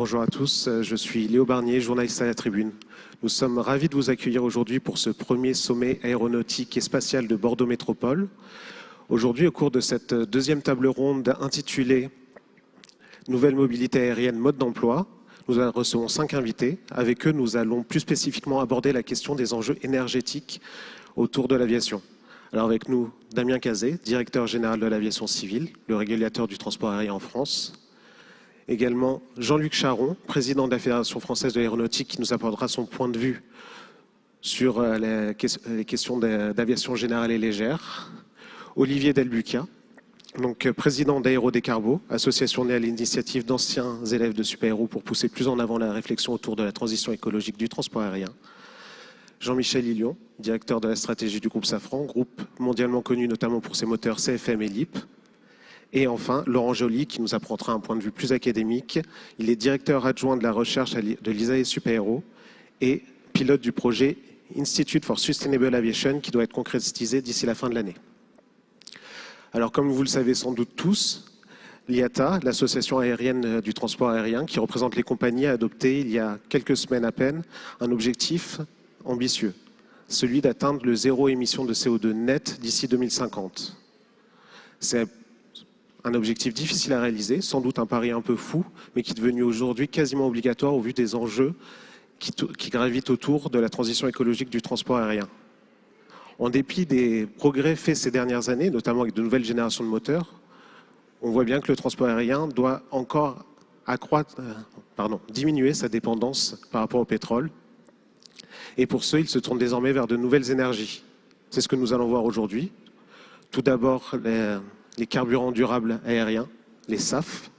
Bonjour à tous, je suis Léo Barnier, journaliste à la Tribune. Nous sommes ravis de vous accueillir aujourd'hui pour ce premier sommet aéronautique et spatial de Bordeaux Métropole. Aujourd'hui, au cours de cette deuxième table ronde intitulée « Nouvelle mobilité aérienne, mode d'emploi », nous recevons 5 invités. Avec eux, nous allons plus spécifiquement aborder la question des enjeux énergétiques autour de l'aviation. Alors avec nous, Damien Cazet, directeur général de l'aviation civile, le régulateur du transport aérien en France. Également Jean-Luc Charon, président de la Fédération française de l'aéronautique, qui nous apportera son point de vue sur les questions d'aviation générale et légère. Olivier Delbucca, donc président d'Aérodécarbo, association née à l'initiative d'anciens élèves de Super-Héros pour pousser plus en avant la réflexion autour de la transition écologique du transport aérien. Jean-Michel Hillion, directeur de la stratégie du groupe Safran, groupe mondialement connu notamment pour ses moteurs CFM et LEAP. Et enfin, Laurent Joly, qui nous apportera un point de vue plus académique. Il est directeur adjoint de la recherche de l'ISAE Super-Héros et pilote du projet Institute for Sustainable Aviation, qui doit être concrétisé d'ici la fin de l'année. Alors, comme vous le savez sans doute tous, l'IATA, l'association aérienne du transport aérien, qui représente les compagnies, a adopté il y a quelques semaines à peine un objectif ambitieux, celui d'atteindre le zéro émission de CO2 net d'ici 2050. C'est un objectif difficile à réaliser, sans doute un pari un peu fou, mais qui est devenu aujourd'hui quasiment obligatoire au vu des enjeux qui gravitent autour de la transition écologique du transport aérien. En dépit des progrès faits ces dernières années, notamment avec de nouvelles générations de moteurs, on voit bien que le transport aérien doit encore diminuer sa dépendance par rapport au pétrole. Et pour ce, il se tourne désormais vers de nouvelles énergies. C'est ce que nous allons voir aujourd'hui. Tout d'abord, les carburants durables aériens, les SAF.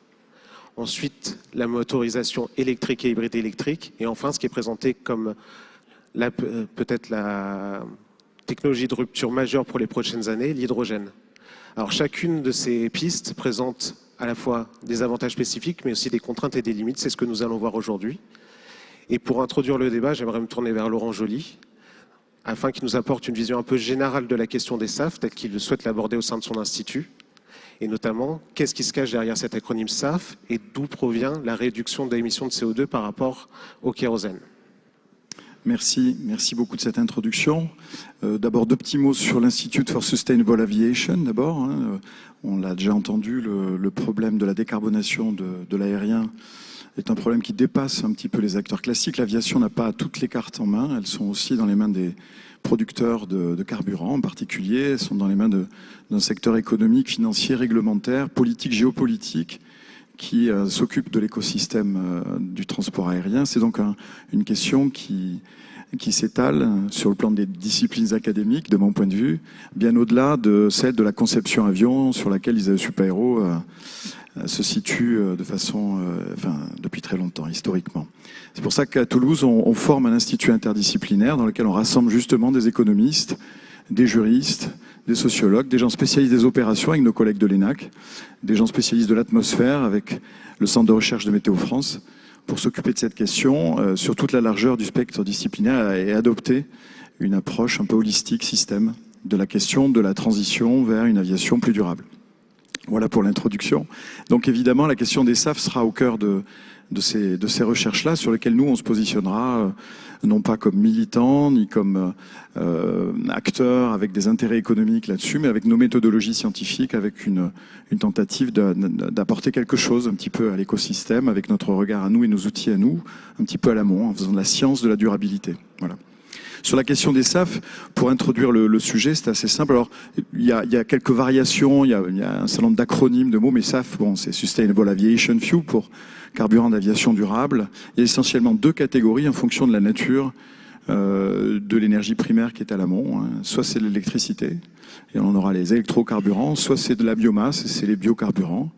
Ensuite, la motorisation électrique et hybride électrique. Et enfin, ce qui est présenté comme peut-être la technologie de rupture majeure pour les prochaines années, l'hydrogène. Alors, chacune de ces pistes présente à la fois des avantages spécifiques, mais aussi des contraintes et des limites. C'est ce que nous allons voir aujourd'hui. Et pour introduire le débat, j'aimerais me tourner vers Laurent Joly, afin qu'il nous apporte une vision un peu générale de la question des SAF, telle qu'il souhaite l'aborder au sein de son institut. Et notamment, qu'est-ce qui se cache derrière cet acronyme SAF et d'où provient la réduction des émissions de CO2 par rapport au kérosène. Merci beaucoup de cette introduction. D'abord, 2 petits mots sur l'Institute for Sustainable Aviation. D'abord, on l'a déjà entendu, le problème de la décarbonation de l'aérien est un problème qui dépasse un petit peu les acteurs classiques. L'aviation n'a pas toutes les cartes en main. Elles sont aussi dans les mains des producteurs de carburant en particulier. Elles sont dans les mains d'un secteur économique, financier, réglementaire, politique, géopolitique qui s'occupe de l'écosystème du transport aérien. C'est donc une question qui s'étale sur le plan des disciplines académiques, de mon point de vue, bien au-delà de celle de la conception avion sur laquelle l'ISAE Super-Héros se situe de façon, depuis très longtemps, historiquement. C'est pour ça qu'à Toulouse, on forme un institut interdisciplinaire dans lequel on rassemble justement des économistes, des juristes, des sociologues, des gens spécialistes des opérations avec nos collègues de l'ENAC, des gens spécialistes de l'atmosphère avec le Centre de recherche de Météo France, pour s'occuper de cette question sur toute la largeur du spectre disciplinaire et adopter une approche un peu holistique, système, de la question de la transition vers une aviation plus durable. Voilà pour l'introduction. Donc évidemment, la question des SAF sera au cœur de ces recherches-là, sur lesquelles nous, on se positionnera, non pas comme militants, ni comme acteurs avec des intérêts économiques là-dessus, mais avec nos méthodologies scientifiques, avec une tentative d'apporter quelque chose un petit peu à l'écosystème, avec notre regard à nous et nos outils à nous, un petit peu à l'amont, en faisant de la science de la durabilité. Voilà. Sur la question des SAF, pour introduire le sujet, c'est assez simple. Alors, il y a quelques variations, il y a un certain nombre d'acronymes, de mots, mais SAF, bon, c'est Sustainable Aviation Fuel pour carburant d'aviation durable. Il y a essentiellement 2 catégories en fonction de la nature de l'énergie primaire qui est à l'amont. Soit c'est l'électricité, et on aura les électrocarburants, soit c'est de la biomasse, et c'est les biocarburants.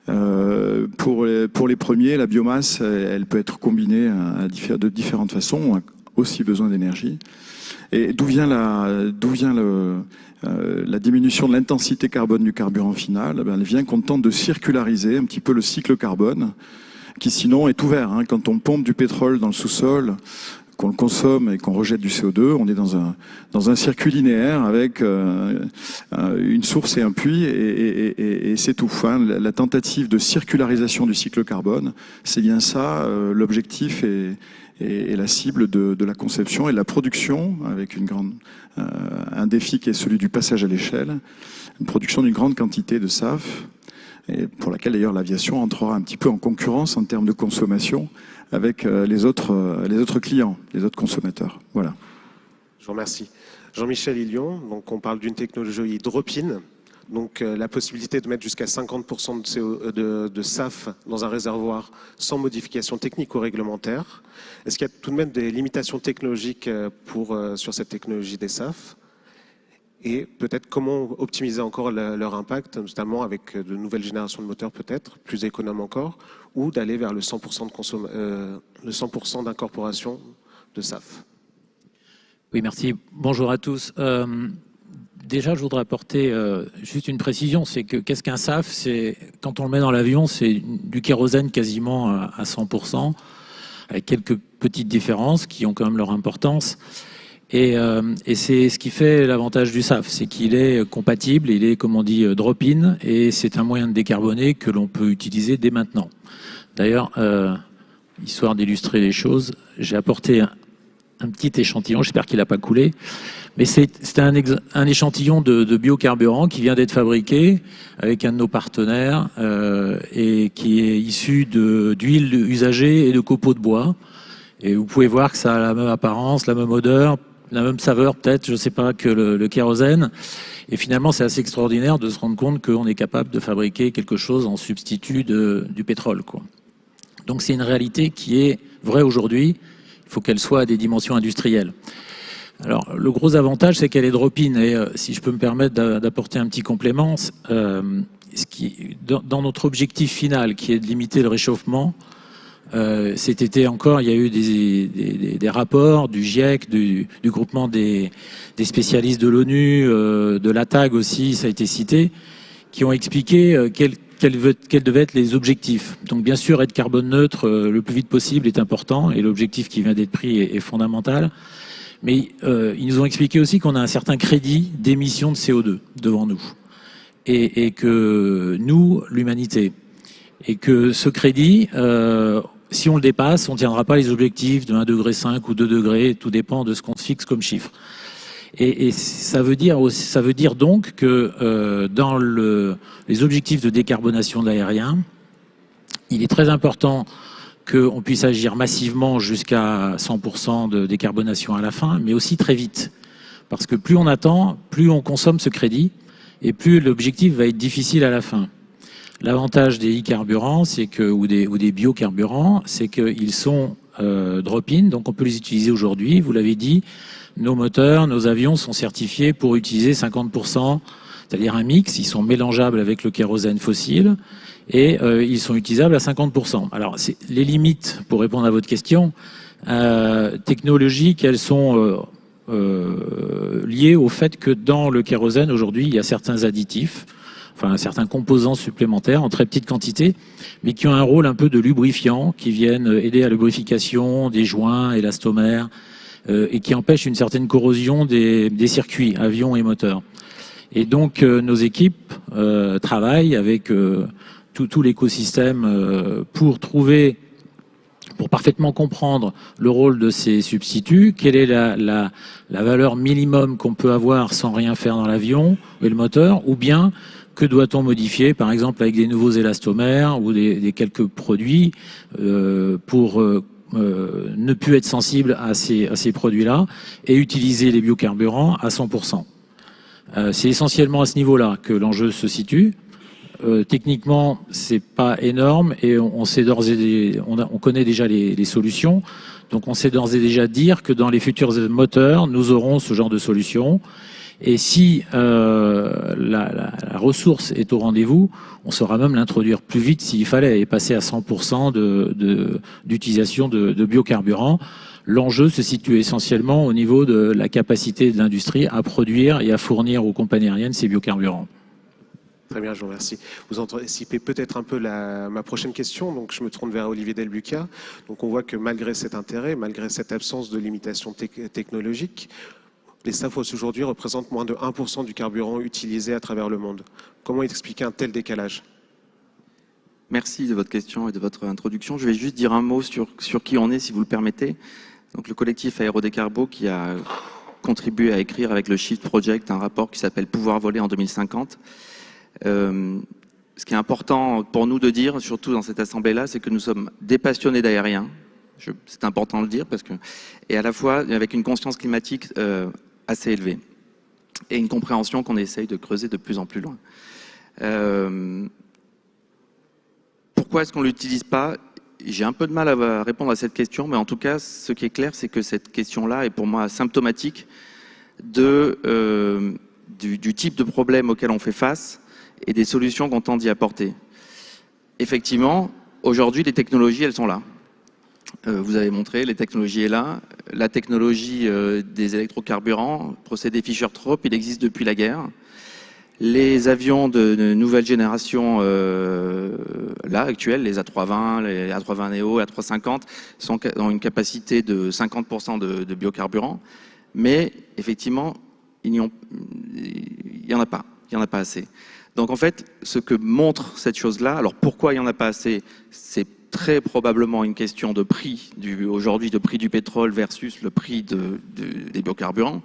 Pour les premiers, la biomasse, elle peut être combinée de différentes façons. On a aussi besoin d'énergie. Et d'où vient la diminution de l'intensité carbone du carburant final? Elle vient qu'on tente de circulariser un petit peu le cycle carbone, qui sinon est ouvert. Quand on pompe du pétrole dans le sous-sol, qu'on le consomme et qu'on rejette du CO2, on est dans un circuit linéaire avec une source et un puits et c'est tout. Hein. La tentative de circularisation du cycle carbone, c'est bien ça l'objectif et la cible de la conception et de la production, avec un défi qui est celui du passage à l'échelle, une production d'une grande quantité de SAF, et pour laquelle d'ailleurs l'aviation entrera un petit peu en concurrence en termes de consommation avec les autres clients, les autres consommateurs. Voilà. Je vous remercie. Jean-Michel Hillion, donc on parle d'une technologie drop-in, donc la possibilité de mettre jusqu'à 50% de SAF dans un réservoir sans modification technique ou réglementaire. Est-ce qu'il y a tout de même des limitations technologiques sur cette technologie des SAF ? Et peut-être comment optimiser encore leur impact, notamment avec de nouvelles générations de moteurs peut-être, plus économes encore, ou d'aller vers le 100% d'incorporation de SAF. Oui, merci. Bonjour à tous. Déjà, je voudrais apporter juste une précision, c'est que qu'est-ce qu'un SAF? C'est quand on le met dans l'avion, c'est du kérosène quasiment à 100%, avec quelques petites différences qui ont quand même leur importance. Et c'est ce qui fait l'avantage du SAF, c'est qu'il est compatible, il est, comme on dit, drop-in, et c'est un moyen de décarboner que l'on peut utiliser dès maintenant. D'ailleurs, histoire d'illustrer les choses, j'ai apporté un petit échantillon, j'espère qu'il n'a pas coulé, mais c'est un échantillon de biocarburant qui vient d'être fabriqué avec un de nos partenaires et qui est issu d'huile usagée et de copeaux de bois. Et vous pouvez voir que ça a la même apparence, la même odeur, la même saveur peut-être, je ne sais pas, que le kérosène. Et finalement, c'est assez extraordinaire de se rendre compte qu'on est capable de fabriquer quelque chose en substitut du pétrole, quoi. Donc c'est une réalité qui est vraie aujourd'hui. Il faut qu'elle soit à des dimensions industrielles. Alors, le gros avantage, c'est qu'elle est drop-in. Et si je peux me permettre d'apporter un petit complément, dans notre objectif final, qui est de limiter le réchauffement, cet été encore, il y a eu des rapports du GIEC, du groupement des spécialistes de l'ONU, de la TAG aussi, ça a été cité, qui ont expliqué quels devaient être les objectifs. Donc bien sûr, être carbone neutre le plus vite possible est important, et l'objectif qui vient d'être pris est fondamental. Mais ils nous ont expliqué aussi qu'on a un certain crédit d'émission de CO2 devant nous. Et que nous, l'humanité, et que ce crédit, si on le dépasse, on ne tiendra pas les objectifs de 1,5 degré ou 2 degrés, tout dépend de ce qu'on se fixe comme chiffre. Et ça veut dire donc que dans les objectifs de décarbonation de l'aérien, il est très important qu'on puisse agir massivement jusqu'à 100% de décarbonation à la fin, mais aussi très vite. Parce que plus on attend, plus on consomme ce crédit, et plus l'objectif va être difficile à la fin. L'avantage des e-carburants, ou des biocarburants, c'est qu'ils sont drop-in, donc on peut les utiliser aujourd'hui. Vous l'avez dit, nos moteurs, nos avions sont certifiés pour utiliser 50%, c'est-à-dire un mix. Ils sont mélangeables avec le kérosène fossile et ils sont utilisables à 50%. Alors, les limites, pour répondre à votre question, technologiques, elles sont liées au fait que dans le kérosène, aujourd'hui, il y a certains additifs, enfin certains composants supplémentaires en très petite quantité, mais qui ont un rôle un peu de lubrifiant, qui viennent aider à la lubrification des joints, élastomères, et qui empêchent une certaine corrosion des circuits, avions et moteurs. Et donc nos équipes travaillent avec tout l'écosystème pour parfaitement comprendre le rôle de ces substituts, quelle est la valeur minimum qu'on peut avoir sans rien faire dans l'avion et le moteur, ou bien que doit-on modifier, par exemple avec des nouveaux élastomères ou des quelques produits pour ne plus être sensible à ces produits-là et utiliser les biocarburants à 100%. C'est essentiellement à ce niveau-là que l'enjeu se situe. Techniquement, c'est pas énorme et on connaît déjà les solutions. Donc on sait d'ores et déjà dire que dans les futurs moteurs, nous aurons ce genre de solution. Et si la ressource est au rendez-vous, on saura même l'introduire plus vite s'il fallait et passer à 100% d'utilisation de biocarburants. L'enjeu se situe essentiellement au niveau de la capacité de l'industrie à produire et à fournir aux compagnies aériennes ces biocarburants. Très bien, je vous remercie. Vous anticipez peut-être un peu ma prochaine question, donc je me tourne vers Olivier Delbucqa. Donc on voit que malgré cet intérêt, malgré cette absence de limitation technologique, les SAF aujourd'hui représentent moins de 1% du carburant utilisé à travers le monde. Comment expliquer un tel décalage? Merci de votre question et de votre introduction. Je vais juste dire un mot sur qui on est, si vous le permettez. Donc, le collectif Aérodécarbo qui a contribué à écrire avec le Shift Project un rapport qui s'appelle Pouvoir voler en 2050. Ce qui est important pour nous de dire, surtout dans cette assemblée-là, c'est que nous sommes des passionnés d'aérien. C'est important de le dire, et à la fois avec une conscience climatique assez élevée et une compréhension qu'on essaye de creuser de plus en plus loin. Pourquoi est-ce qu'on ne l'utilise pas? J'ai un peu de mal à répondre à cette question, mais en tout cas, ce qui est clair, c'est que cette question-là est pour moi symptomatique du type de problème auquel on fait face et des solutions qu'on tente d'y apporter. Effectivement, aujourd'hui, les technologies, elles sont là. Vous avez montré, les technologies sont là. La technologie des électrocarburants, procédé Fischer-Tropsch, il existe depuis la guerre. Les avions de nouvelle génération, là, actuels, les A320, les A320neo, A350, ont une capacité de 50% de biocarburant. Mais, effectivement, il n'y en a pas. Il n'y en a pas assez. Donc, en fait, ce que montre cette chose-là, alors pourquoi il n'y en a pas assez? C'est très probablement une question de prix, aujourd'hui, de prix du pétrole versus le prix des biocarburants.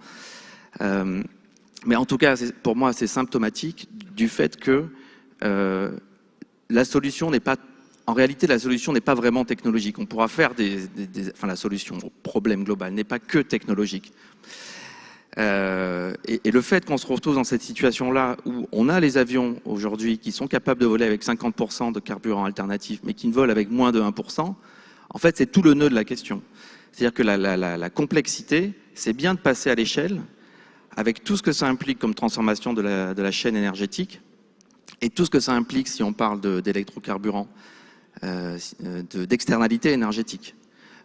Mais en tout cas, pour moi, c'est symptomatique du fait que la solution n'est pas... En réalité, la solution n'est pas vraiment technologique. On pourra faire enfin, la solution au problème global n'est pas que technologique. Et le fait qu'on se retrouve dans cette situation-là où on a les avions aujourd'hui qui sont capables de voler avec 50% de carburant alternatif, mais qui ne volent avec moins de 1%, en fait, c'est tout le nœud de la question. C'est-à-dire que la complexité, c'est bien de passer à l'échelle, avec tout ce que ça implique comme transformation de la chaîne énergétique, et tout ce que ça implique si on parle d'électrocarburants, d'externalité énergétique.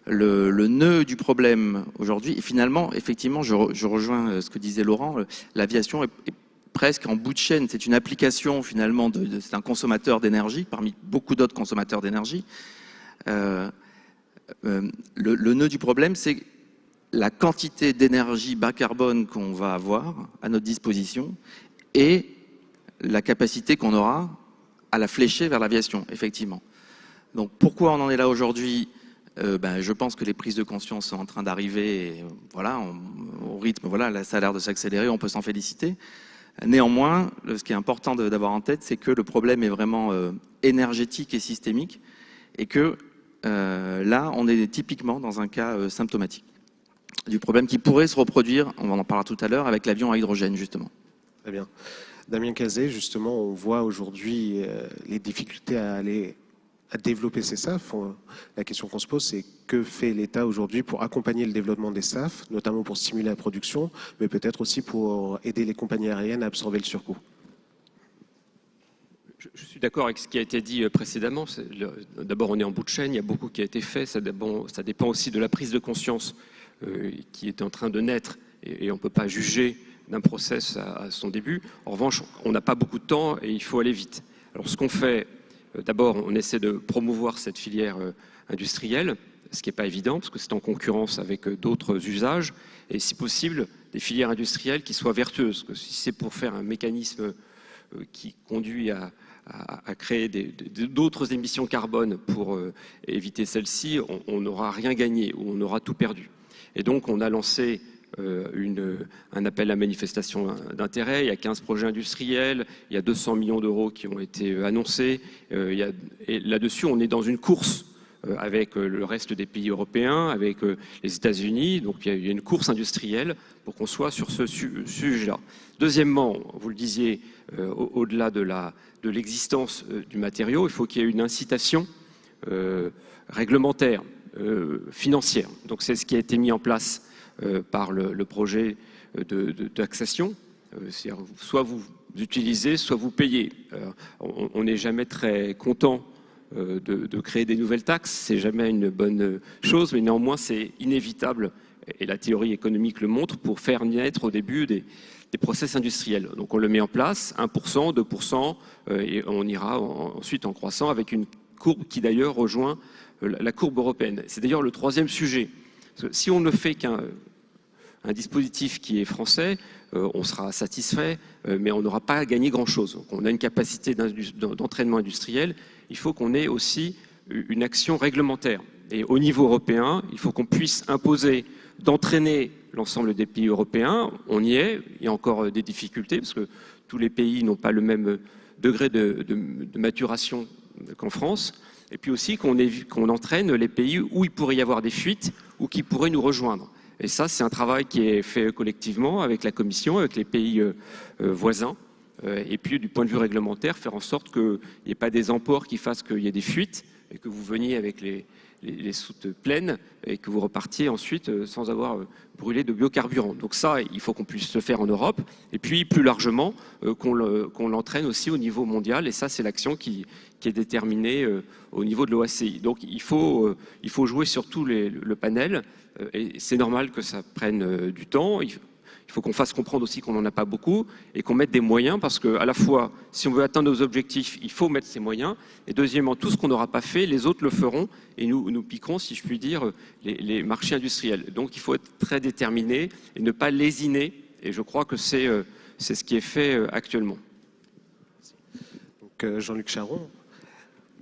Le nœud du problème aujourd'hui, et finalement, effectivement, je rejoins ce que disait Laurent, l'aviation est presque en bout de chaîne, c'est une application finalement, c'est un consommateur d'énergie, parmi beaucoup d'autres consommateurs d'énergie. Le nœud du problème, c'est la quantité d'énergie bas carbone qu'on va avoir à notre disposition et la capacité qu'on aura à la flécher vers l'aviation, effectivement. Donc pourquoi on en est là aujourd'hui? Je pense que les prises de conscience sont en train d'arriver, voilà, au rythme, voilà, là, ça a l'air de s'accélérer, on peut s'en féliciter. Néanmoins, ce qui est important d'avoir en tête, c'est que le problème est vraiment énergétique et systémique et que là, on est typiquement dans un cas symptomatique du problème qui pourrait se reproduire, on en parlera tout à l'heure, avec l'avion à hydrogène, justement. Très bien. Damien Cazet, justement, on voit aujourd'hui les difficultés à développer ces SAF. La question qu'on se pose, c'est que fait l'État aujourd'hui pour accompagner le développement des SAF, notamment pour stimuler la production, mais peut-être aussi pour aider les compagnies aériennes à absorber le surcoût. Je suis d'accord avec ce qui a été dit précédemment. D'abord, on est en bout de chaîne, il y a beaucoup qui a été fait. Ça dépend aussi de la prise de conscience qui est en train de naître et on ne peut pas juger d'un process à son début. En revanche, on n'a pas beaucoup de temps et il faut aller vite. Alors ce qu'on fait, d'abord, on essaie de promouvoir cette filière industrielle, ce qui n'est pas évident parce que c'est en concurrence avec d'autres usages et si possible, des filières industrielles qui soient vertueuses. Parce que si c'est pour faire un mécanisme qui conduit à créer d'autres émissions carbone pour éviter celles-ci, on n'aura rien gagné ou on aura tout perdu. Et donc, on a lancé un appel à manifestation d'intérêt. Il y a 15 projets industriels, il y a 200 millions d'euros qui ont été annoncés. Et là-dessus, on est dans une course avec le reste des pays européens, avec les États-Unis. Donc, il y a une course industrielle pour qu'on soit sur ce sujet-là. Deuxièmement, vous le disiez, au-delà de l'existence du matériau, il faut qu'il y ait une incitation réglementaire, financière. Donc, c'est ce qui a été mis en place par le projet de taxation. Soit vous utilisez, soit vous payez. On n'est jamais très content de créer des nouvelles taxes, c'est jamais une bonne chose, mais néanmoins c'est inévitable et la théorie économique le montre, pour faire naître au début des process industriels. Donc on le met en place, 1%, 2%, et on ira ensuite en croissant avec une courbe qui d'ailleurs rejoint la courbe européenne. C'est d'ailleurs le troisième sujet. Parce que si on ne fait qu'un dispositif qui est français, on sera satisfait, mais on n'aura pas gagné grand-chose. Donc on a une capacité d'entraînement industriel, il faut qu'on ait aussi une action réglementaire. Et au niveau européen, il faut qu'on puisse imposer d'entraîner l'ensemble des pays européens. On y est, il y a encore des difficultés, parce que tous les pays n'ont pas le même degré de maturation qu'en France. Et puis aussi qu'on entraîne les pays où il pourrait y avoir des fuites ou qui pourraient nous rejoindre. Et ça, c'est un travail qui est fait collectivement avec la Commission, avec les pays voisins. Et puis, du point de vue réglementaire, faire en sorte qu'il n'y ait pas des emports qui fassent qu'il y ait des fuites et que vous veniez avec les soutes pleines et que vous repartiez ensuite sans avoir brûlé de biocarburants. Donc ça, il faut qu'on puisse le faire en Europe. Et puis, plus largement, qu'on l'entraîne aussi au niveau mondial. Et ça, c'est l'action qui est déterminée au niveau de l'OACI. Donc, il faut jouer sur tout le panel. Et c'est normal que ça prenne du temps. Il faut qu'on fasse comprendre aussi qu'on n'en a pas beaucoup et qu'on mette des moyens, parce qu'à la fois, si on veut atteindre nos objectifs, il faut mettre ces moyens. Et deuxièmement, tout ce qu'on n'aura pas fait, les autres le feront et nous piquerons, si je puis dire, les marchés industriels. Donc il faut être très déterminé et ne pas lésiner. Et je crois que c'est ce qui est fait actuellement. Donc, Jean-Luc Charon,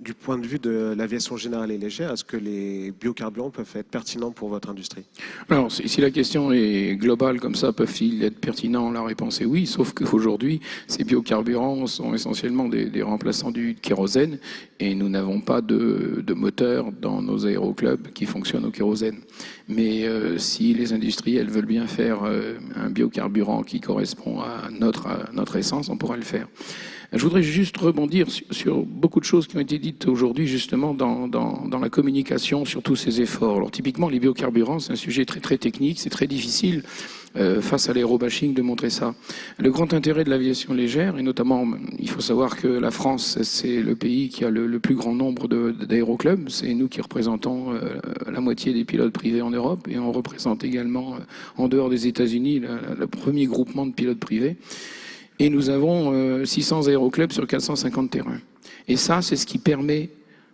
du point de vue de l'aviation générale et légère, est-ce que les biocarburants peuvent être pertinents pour votre industrie? Alors, si la question est globale comme ça, peuvent-ils être pertinents? La réponse est oui, sauf qu'aujourd'hui, ces biocarburants sont essentiellement des remplaçants du kérosène et nous n'avons pas de moteur dans nos aéroclubs qui fonctionnent au kérosène. Mais si les industriels veulent bien faire un biocarburant qui correspond à notre essence, on pourra le faire. Je voudrais juste rebondir sur beaucoup de choses qui ont été dites aujourd'hui, justement, dans la communication sur tous ces efforts. Alors, typiquement, les biocarburants, c'est un sujet très, très technique, c'est très difficile, face à l'aérobashing, de montrer ça. Le grand intérêt de l'aviation légère, et notamment, il faut savoir que la France, c'est le pays qui a le plus grand nombre d'aéroclubs. C'est nous qui représentons la moitié des pilotes privés en Europe, et on représente également, en dehors des États-Unis, le premier groupement de pilotes privés. Et nous avons 600 aéroclubs sur 450 terrains. Et ça, c'est ce qui permet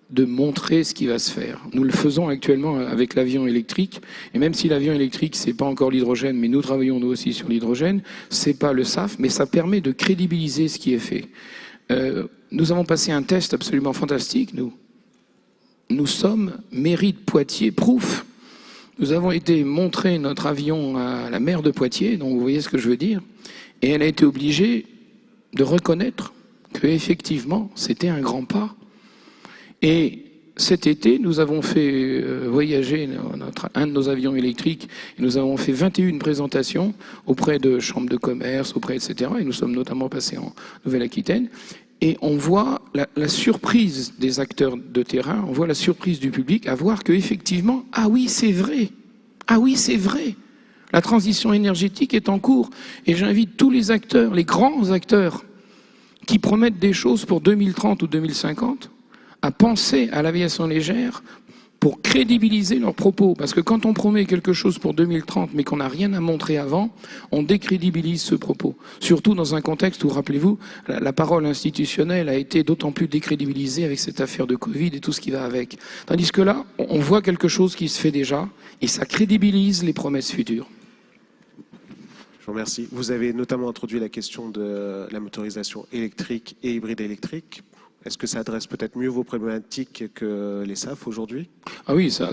de montrer ce qui va se faire. Nous le faisons actuellement avec l'avion électrique. Et même si l'avion électrique, c'est pas encore l'hydrogène, mais nous travaillons nous aussi sur l'hydrogène, c'est pas le SAF, mais ça permet de crédibiliser ce qui est fait. Nous avons passé un test absolument fantastique, nous. Nous sommes mairie de Poitiers proof. Nous avons été montrer notre avion à la maire de Poitiers, donc vous voyez ce que je veux dire. Et elle a été obligée de reconnaître qu'effectivement, c'était un grand pas. Et cet été, nous avons fait voyager un de nos avions électriques. Et nous avons fait 21 présentations auprès de chambres de commerce, etc. Et nous sommes notamment passés en Nouvelle-Aquitaine. Et on voit la surprise des acteurs de terrain, on voit la surprise du public à voir qu'effectivement, ah oui, c'est vrai. Ah oui, c'est vrai. La transition énergétique est en cours et j'invite tous les acteurs, les grands acteurs qui promettent des choses pour 2030 ou 2050 à penser à l'aviation légère pour crédibiliser leurs propos. Parce que quand on promet quelque chose pour 2030 mais qu'on n'a rien à montrer avant, on décrédibilise ce propos. Surtout dans un contexte où, rappelez-vous, la parole institutionnelle a été d'autant plus décrédibilisée avec cette affaire de Covid et tout ce qui va avec. Tandis que là, on voit quelque chose qui se fait déjà et ça crédibilise les promesses futures. Je vous remercie. Vous avez notamment introduit la question de la motorisation électrique et hybride électrique. Est-ce que ça adresse peut-être mieux vos problématiques que les SAF aujourd'hui? Ah oui, ça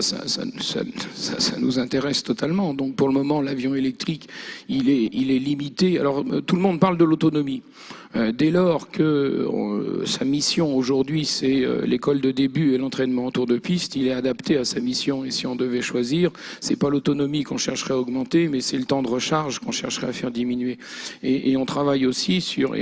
nous intéresse totalement. Donc pour le moment, l'avion électrique, il est limité. Alors tout le monde parle de l'autonomie. Dès lors que sa mission aujourd'hui, c'est l'école de début et l'entraînement autour de piste, il est adapté à sa mission. Et si on devait choisir, c'est pas l'autonomie qu'on chercherait à augmenter, mais c'est le temps de recharge qu'on chercherait à faire diminuer. Et on travaille aussi sur,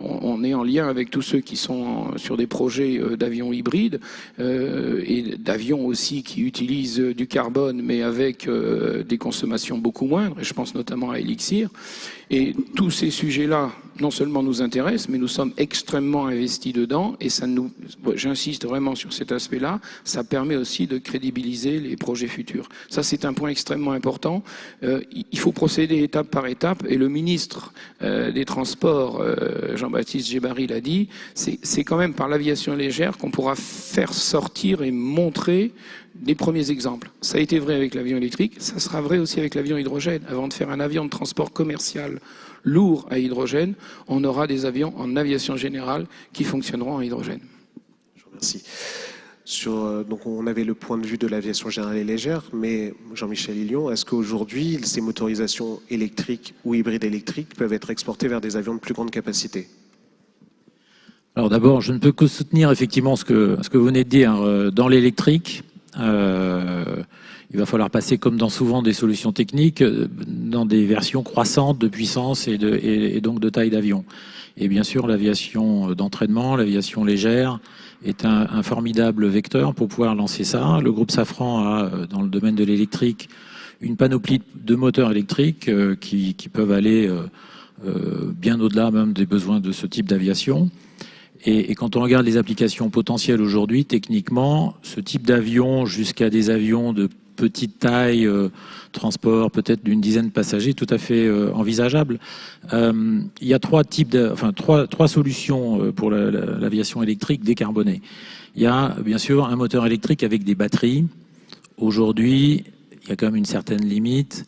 on est en lien avec tous ceux qui sont sur des projets d'avions hybrides et d'avions aussi qui utilisent du carbone, mais avec des consommations beaucoup moindres. Et je pense notamment à Elixir. Et tous ces sujets-là non seulement nous intéresse, mais nous sommes extrêmement investis dedans et j'insiste vraiment sur cet aspect-là, ça permet aussi de crédibiliser les projets futurs. Ça, c'est un point extrêmement important. Il faut procéder étape par étape et le ministre des Transports, Jean-Baptiste Djebbari, l'a dit, c'est quand même par l'aviation légère qu'on pourra faire sortir et montrer les premiers exemples. Ça a été vrai avec l'avion électrique, ça sera vrai aussi avec l'avion hydrogène. Avant de faire un avion de transport commercial lourd à hydrogène, on aura des avions en aviation générale qui fonctionneront en hydrogène. Je vous remercie. Donc on avait le point de vue de l'aviation générale et légère, mais Jean-Michel Hillion, est-ce qu'aujourd'hui, ces motorisations électriques ou hybrides électriques peuvent être exportées vers des avions de plus grande capacité? Alors d'abord, je ne peux que soutenir effectivement ce que vous venez de dire. Dans l'électrique, il va falloir passer, comme dans souvent des solutions techniques, dans des versions croissantes de puissance et donc de taille d'avion. Et bien sûr, l'aviation d'entraînement, l'aviation légère, est un formidable vecteur pour pouvoir lancer ça. Le groupe Safran a, dans le domaine de l'électrique, une panoplie de moteurs électriques qui peuvent aller bien au-delà même des besoins de ce type d'aviation. Et quand on regarde les applications potentielles aujourd'hui, techniquement, ce type d'avion jusqu'à des avions de petite taille, transport peut-être d'une dizaine de passagers, tout à fait envisageable. Il y a trois solutions pour l'aviation électrique décarbonée. Il y a bien sûr un moteur électrique avec des batteries. Aujourd'hui, il y a quand même une certaine limite,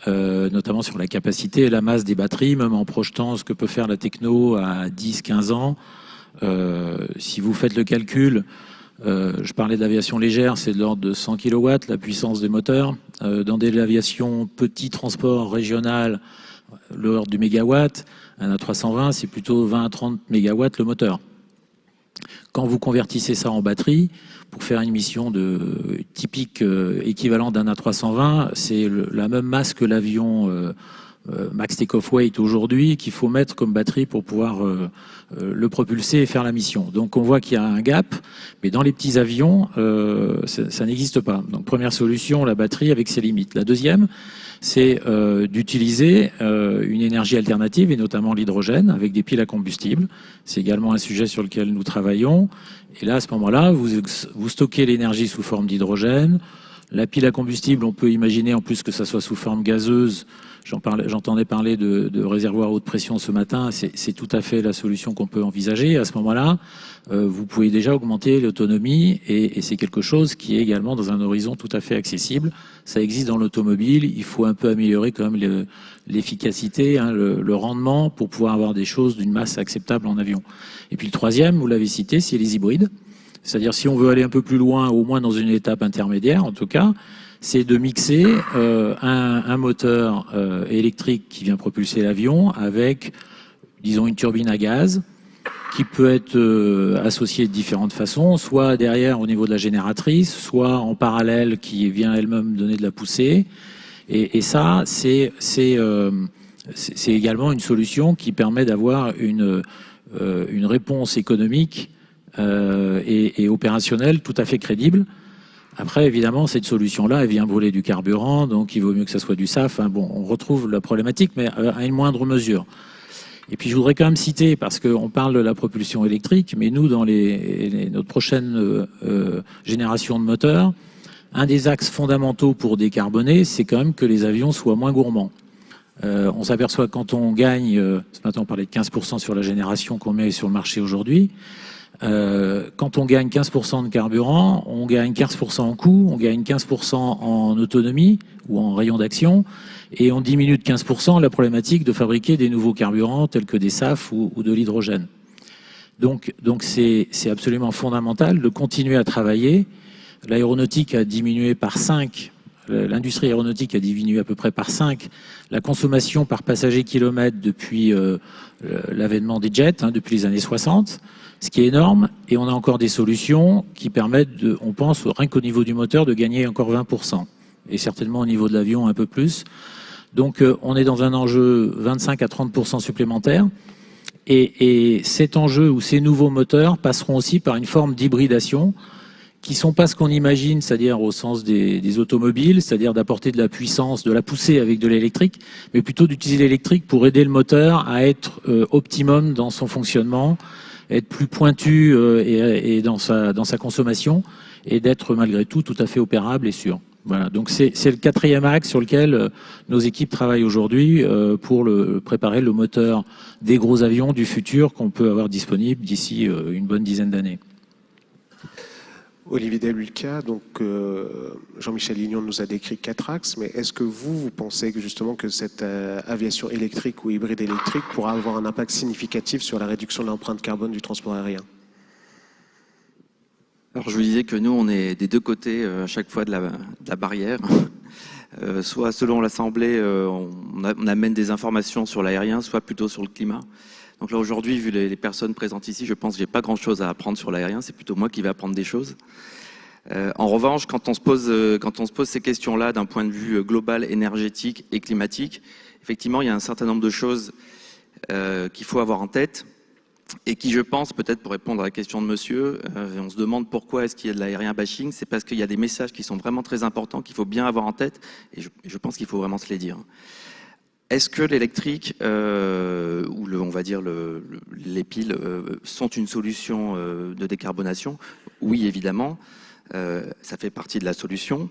notamment sur la capacité et la masse des batteries, même en projetant ce que peut faire la techno à 10-15 ans. Si vous faites le calcul, je parlais de l'aviation légère, c'est de l'ordre de 100 kW, la puissance des moteurs. Dans de l'aviation petit transport régional, l'ordre du mégawatt, un A320, c'est plutôt 20 à 30 mégawatts le moteur. Quand vous convertissez ça en batterie, pour faire une mission typique équivalent d'un A320, c'est la même masse que l'avion max take-off weight aujourd'hui qu'il faut mettre comme batterie pour pouvoir le propulser et faire la mission. Donc on voit qu'il y a un gap, mais dans les petits avions, ça n'existe pas. Donc première solution, la batterie avec ses limites. La deuxième, c'est d'utiliser une énergie alternative, et notamment l'hydrogène, avec des piles à combustible. C'est également un sujet sur lequel nous travaillons. Et là, à ce moment-là, vous stockez l'énergie sous forme d'hydrogène. La pile à combustible, on peut imaginer en plus que ça soit sous forme gazeuse. J'entendais parler de réservoirs haute pression ce matin. C'est tout à fait la solution qu'on peut envisager. À ce moment-là, vous pouvez déjà augmenter l'autonomie et c'est quelque chose qui est également dans un horizon tout à fait accessible. Ça existe dans l'automobile. Il faut un peu améliorer quand même l'efficacité, le rendement pour pouvoir avoir des choses d'une masse acceptable en avion. Et puis le troisième, vous l'avez cité, c'est les hybrides. C'est-à-dire si on veut aller un peu plus loin, au moins dans une étape intermédiaire en tout cas, c'est de mixer un moteur électrique qui vient propulser l'avion avec, disons, une turbine à gaz qui peut être associée de différentes façons, soit derrière au niveau de la génératrice, soit en parallèle qui vient elle-même donner de la poussée. Et ça, c'est également une solution qui permet d'avoir une réponse économique et opérationnelle tout à fait crédible. Après, évidemment, cette solution-là, elle vient brûler du carburant, donc il vaut mieux que ça soit du SAF. Enfin, bon, on retrouve la problématique, mais à une moindre mesure. Et puis, je voudrais quand même citer, parce qu'on parle de la propulsion électrique, mais nous, dans notre prochaine génération de moteurs, un des axes fondamentaux pour décarboner, c'est quand même que les avions soient moins gourmands. On s'aperçoit quand on gagne, ce matin on parlait de 15% sur la génération qu'on met sur le marché aujourd'hui, quand on gagne 15% de carburant, on gagne 15% en coût, on gagne 15% en autonomie ou en rayon d'action, et on diminue de 15% la problématique de fabriquer des nouveaux carburants tels que des SAF ou de l'hydrogène. Donc c'est absolument fondamental de continuer à travailler. L'aéronautique a diminué par 5, l'industrie aéronautique a diminué à peu près par 5 la consommation par passager kilomètre depuis l'avènement des jets, depuis les années 60. Ce qui est énorme, et on a encore des solutions qui permettent, on pense, rien qu'au niveau du moteur, de gagner encore 20%, et certainement au niveau de l'avion un peu plus. Donc on est dans un enjeu 25 à 30% supplémentaire, et cet enjeu ou ces nouveaux moteurs passeront aussi par une forme d'hybridation qui sont pas ce qu'on imagine, c'est-à-dire au sens des automobiles, c'est-à-dire d'apporter de la puissance, de la pousser avec de l'électrique, mais plutôt d'utiliser l'électrique pour aider le moteur à être optimum dans son fonctionnement, être plus pointu et dans sa consommation, et d'être malgré tout à fait opérable et sûr. Voilà, donc c'est le 4e axe sur lequel nos équipes travaillent aujourd'hui pour préparer le moteur des gros avions du futur qu'on peut avoir disponible d'ici une bonne dizaine d'années. Olivier Delulca, donc Jean-Michel Lignon nous a décrit 4 axes, mais est-ce que vous pensez que justement que cette aviation électrique ou hybride électrique pourra avoir un impact significatif sur la réduction de l'empreinte carbone du transport aérien? Alors je vous disais que nous, on est des deux côtés à chaque fois de la barrière. Soit selon l'Assemblée, on amène des informations sur l'aérien, soit plutôt sur le climat. Donc là aujourd'hui, vu les personnes présentes ici, je pense que j'ai pas grand-chose à apprendre sur l'aérien. C'est plutôt moi qui vais apprendre des choses. En revanche, quand on se pose ces questions-là d'un point de vue global, énergétique et climatique, effectivement, il y a un certain nombre de choses qu'il faut avoir en tête. Et qui, je pense, peut-être pour répondre à la question de monsieur, on se demande pourquoi est-ce qu'il y a de l'aérien bashing, c'est parce qu'il y a des messages qui sont vraiment très importants, qu'il faut bien avoir en tête, et je pense qu'il faut vraiment se les dire. Est-ce que l'électrique, ou on va dire les piles, sont une solution de décarbonation? Oui, évidemment, ça fait partie de la solution.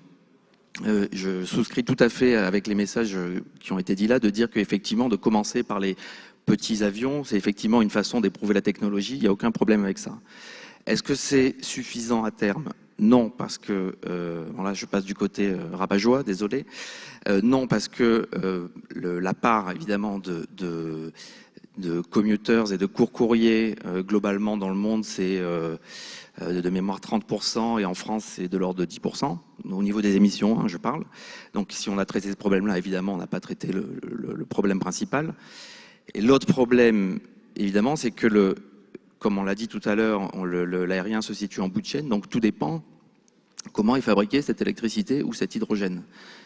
Je souscris tout à fait avec les messages qui ont été dits là, de dire qu'effectivement, de commencer par les petits avions, c'est effectivement une façon d'éprouver la technologie, il n'y a aucun problème avec ça. Est-ce que c'est suffisant à terme? Non, parce que, là je passe du côté rabat-joie, désolé, non, parce que la part évidemment de commuters et de courts courriers globalement dans le monde, c'est de mémoire 30%, et en France c'est de l'ordre de 10%, au niveau des émissions, je parle. Donc si on a traité ce problème-là, évidemment on n'a pas traité le problème principal. Et l'autre problème, évidemment, c'est que, comme on l'a dit tout à l'heure, l'aérien se situe en bout de chaîne, donc tout dépend comment est fabriquée cette électricité ou cet hydrogène.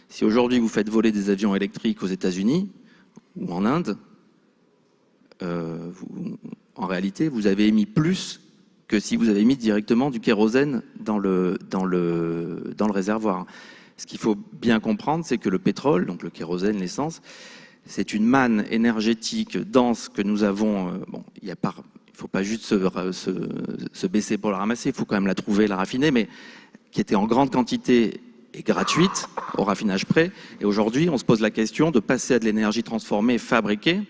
Si aujourd'hui vous faites voler des avions électriques aux États-Unis ou en Inde, en réalité, vous avez émis plus que si vous avez mis directement du kérosène dans le réservoir. Ce qu'il faut bien comprendre, c'est que le pétrole, donc le kérosène, l'essence, c'est une manne énergétique dense que nous avons. Il ne faut pas juste se baisser pour la ramasser, il faut quand même la trouver, la raffiner, mais qui était en grande quantité et gratuite, au raffinage près. Et aujourd'hui, on se pose la question de passer à de l'énergie transformée, fabriquée.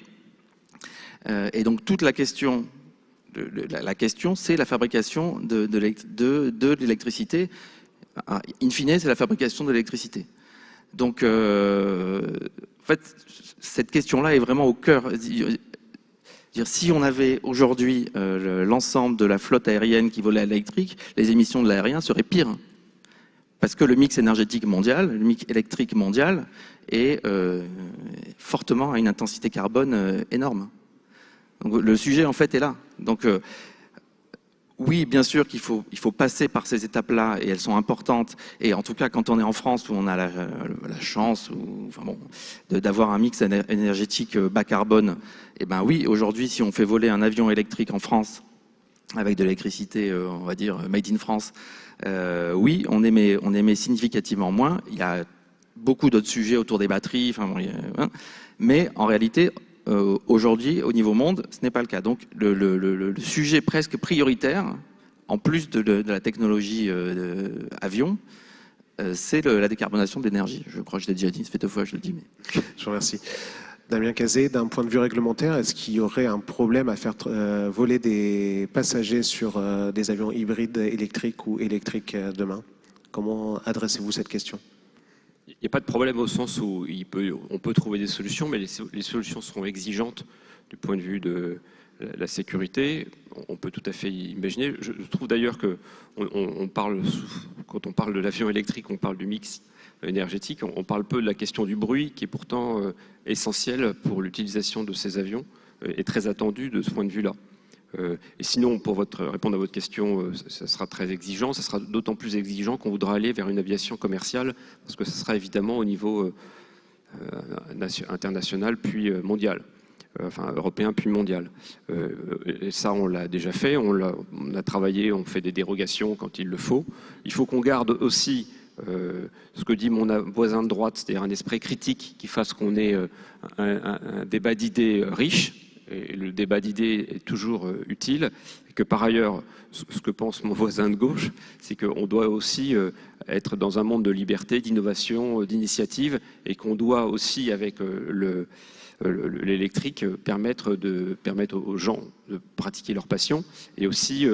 Et donc toute la question, c'est la fabrication de l'électricité. In fine, c'est la fabrication de l'électricité. Donc, en fait, cette question-là est vraiment au cœur. Si on avait aujourd'hui l'ensemble de la flotte aérienne qui volait à l'électrique, les émissions de l'aérien seraient pires. Parce que le mix énergétique mondial, le mix électrique mondial, est fortement à une intensité carbone énorme. Donc, le sujet, en fait, est là. Donc, oui, bien sûr qu'il faut passer par ces étapes-là, et elles sont importantes. Et en tout cas, quand on est en France, où on a la chance d'avoir un mix énergétique bas carbone, eh ben oui, aujourd'hui, si on fait voler un avion électrique en France, avec de l'électricité, on va dire, made in France, oui, on émet significativement moins. Il y a beaucoup d'autres sujets autour des batteries, mais en réalité, aujourd'hui, au niveau monde, ce n'est pas le cas. Donc, le sujet presque prioritaire, en plus de la technologie avion, c'est la décarbonation de l'énergie. Je crois que je l'ai déjà dit, ça fait 2 fois que je le dis. Mais... Je vous remercie. Damien Cazet, d'un point de vue réglementaire, est-ce qu'il y aurait un problème à faire voler des passagers sur des avions hybrides électriques ou électriques demain? Comment adressez-vous cette question? Il n'y a pas de problème au sens où on peut trouver des solutions, mais les solutions seront exigeantes du point de vue de la sécurité. On peut tout à fait imaginer. Je trouve d'ailleurs que quand on parle de l'avion électrique, on parle du mix énergétique. On parle peu de la question du bruit, qui est pourtant essentielle pour l'utilisation de ces avions et très attendue de ce point de vue-là. Et sinon, pour répondre à votre question, ça sera très exigeant. Ça sera d'autant plus exigeant qu'on voudra aller vers une aviation commerciale, parce que ça sera évidemment au niveau international puis mondial. enfin européen puis mondial. Et ça, on l'a déjà fait, on a travaillé, on fait des dérogations quand il le faut. Il faut qu'on garde aussi ce que dit mon voisin de droite, c'est-à-dire un esprit critique qui fasse qu'on ait un débat d'idées riche. Et le débat d'idées est toujours utile, et que par ailleurs, ce que pense mon voisin de gauche, c'est qu'on doit aussi être dans un monde de liberté, d'innovation, d'initiative, et qu'on doit aussi, avec l'électrique, permettre aux gens de pratiquer leur passion, et aussi